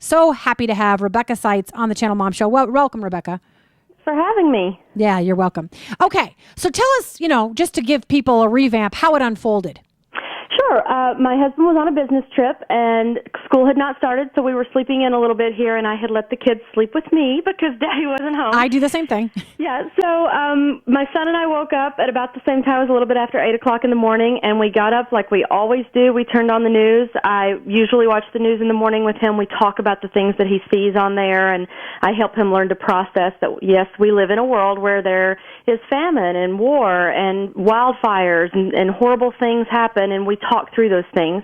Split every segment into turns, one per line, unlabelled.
So happy to have Rebecca Seitz on the Channel Mom Show. Well, welcome, Rebecca.
For having me.
Yeah, you're welcome. Okay, so tell us, just to give people a revamp, how it unfolded.
Sure. My husband was on a business trip, and school had not started, so we were sleeping in a little bit here, and I had let the kids sleep with me because Daddy wasn't home.
I do the same thing.
Yeah, so my son and I woke up at about the same time. It was a little bit after 8 o'clock in the morning, and we got up like we always do. We turned on the news. I usually watch the news in the morning with him. We talk about the things that he sees on there, and I help him learn to process that, yes, we live in a world where there is famine and war and wildfires and horrible things happen, and we talk through those things.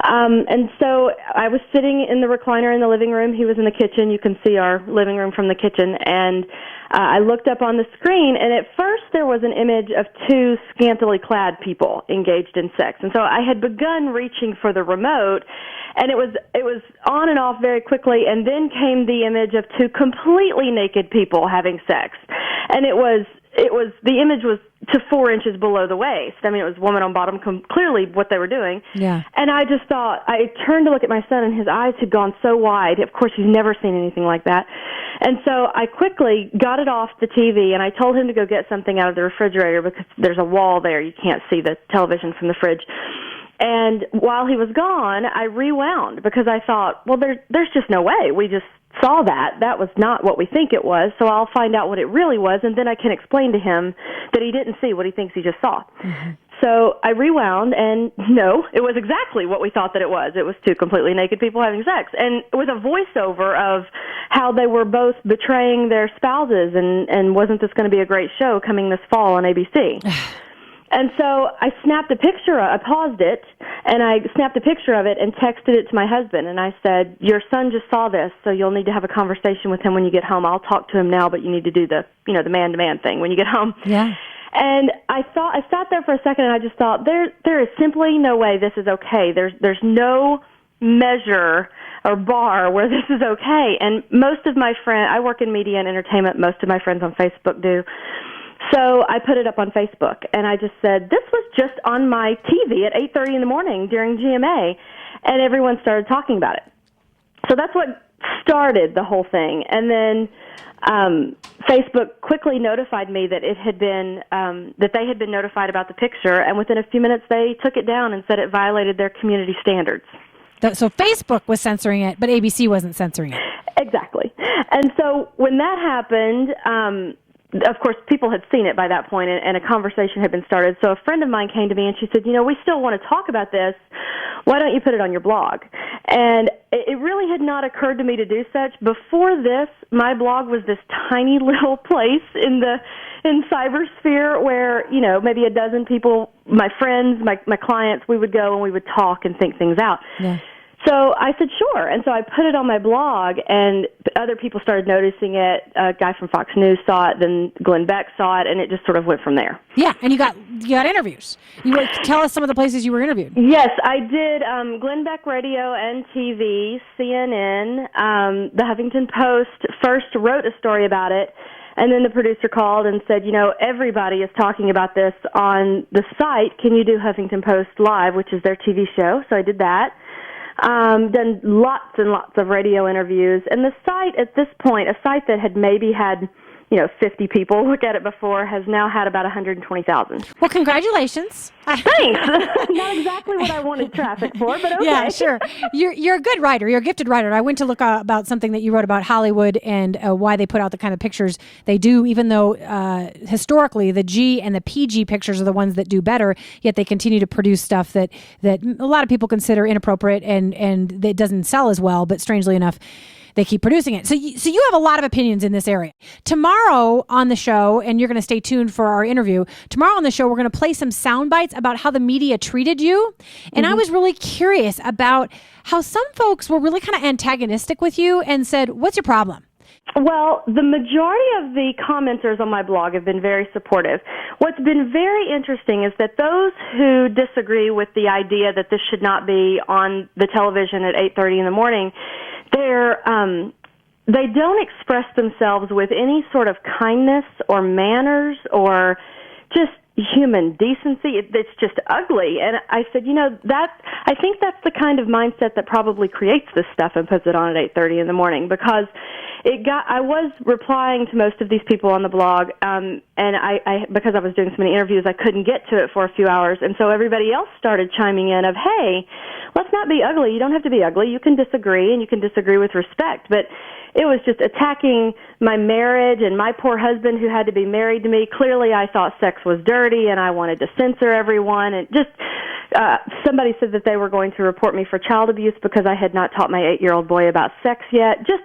And so I was sitting in the recliner in the living room. He was in the kitchen. You can see our living room from the kitchen. And I looked up on the screen, and at first there was an image of two scantily clad people engaged in sex. And so I had begun reaching for the remote, and it was on and off very quickly, and then came the image of two completely naked people having sex. And the image was to 4 inches below the waist. I mean, it was woman on bottom, clearly what they were doing.
Yeah.
And I just thought, I turned to look at my son, and his eyes had gone so wide. Of course, he's never seen anything like that. And so I quickly got it off the TV, and I told him to go get something out of the refrigerator because there's a wall there. You can't see the television from the fridge. And while he was gone, I rewound because I thought, well, there's just no way. We just saw that. That was not what we think it was, so I'll find out what it really was, and then I can explain to him that he didn't see what he thinks he just saw. Mm-hmm. So I rewound, and no, it was exactly what we thought that it was. It was two completely naked people having sex, and with a voiceover of how they were both betraying their spouses, and wasn't this going to be a great show coming this fall on ABC? And so I snapped a picture, I paused it, and I snapped a picture of it and texted it to my husband, and I said, your son just saw this, so you'll need to have a conversation with him when you get home. I'll talk to him now, but you need to do the man-to-man thing when you get home.
Yeah.
And I sat there for a second, and I just thought, there is simply no way this is okay. There's no measure or bar where this is okay. And most of my friends, I work in media and entertainment, most of my friends on Facebook do. So I put it up on Facebook, and I just said, this was just on my TV at 8:30 in the morning during GMA, and everyone started talking about it. So that's what started the whole thing. And then Facebook quickly notified me that it had been that they had been notified about the picture, and within a few minutes they took it down and said it violated their community standards.
So Facebook was censoring it, but ABC wasn't censoring it.
Exactly. And so when that happened, of course, people had seen it by that point, and a conversation had been started. So a friend of mine came to me, and she said, we still want to talk about this. Why don't you put it on your blog? And it really had not occurred to me to do such. Before this, my blog was this tiny little place in cybersphere where, maybe a dozen people, my friends, my clients, we would go and we would talk and think things out.
Yeah.
So I said, sure. And so I put it on my blog, and other people started noticing it. A guy from Fox News saw it, then Glenn Beck saw it, and it just sort of went from there.
Yeah, and you got interviews. Tell us some of the places you were interviewed.
Yes, I did Glenn Beck Radio and TV, CNN, the Huffington Post first wrote a story about it, and then the producer called and said, everybody is talking about this on the site. Can you do Huffington Post Live, which is their TV show? So I did that. Done lots and lots of radio interviews. And the site, at this point, a site that had maybe had, 50 people look at it before, has now had about 120,000.
Well, congratulations.
Thanks. Not exactly what I wanted traffic for, but okay.
Yeah, sure. You're a good writer. You're a gifted writer. I went to look about something that you wrote about Hollywood and why they put out the kind of pictures they do, even though historically the G and the PG pictures are the ones that do better, yet they continue to produce stuff that a lot of people consider inappropriate and that doesn't sell as well, but strangely enough, they keep producing it. So you have a lot of opinions in this area. Tomorrow on the show, and you're going to stay tuned for our interview, tomorrow on the show, we're going to play some sound bites about how the media treated you. And I was really curious about how some folks were really kind of antagonistic with you and said, what's your problem?
Well, the majority of the commenters on my blog have been very supportive. What's been very interesting is that those who disagree with the idea that this should not be on the television at 8:30 in the morning, they don't express themselves with any sort of kindness or manners or just, human decency. It's just ugly. And I said, I think that's the kind of mindset that probably creates this stuff and puts it on at 8:30 in the morning, because I was replying to most of these people on the blog, and I because I was doing so many interviews, I couldn't get to it for a few hours, and so everybody else started chiming in of, hey, let's not be ugly. You don't have to be ugly. You can disagree, and you can disagree with respect. But it was just attacking my marriage and my poor husband who had to be married to me. Clearly, I thought sex was dirty, and I wanted to censor everyone. And just somebody said that they were going to report me for child abuse because I had not taught my 8-year-old boy about sex yet. Just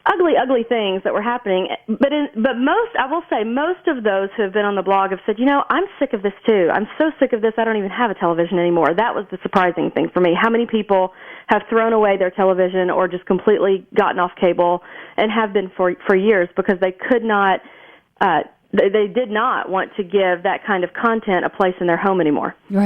ugly things that were happening. But I will say, most of those who have been on the blog have said, I'm sick of this too. I'm so sick of this, I don't even have a television anymore. That was the surprising thing for me. How many people have thrown away their television or just completely gotten off cable, and have been for years, because they could not, they did not want to give that kind of content a place in their home anymore.
Right.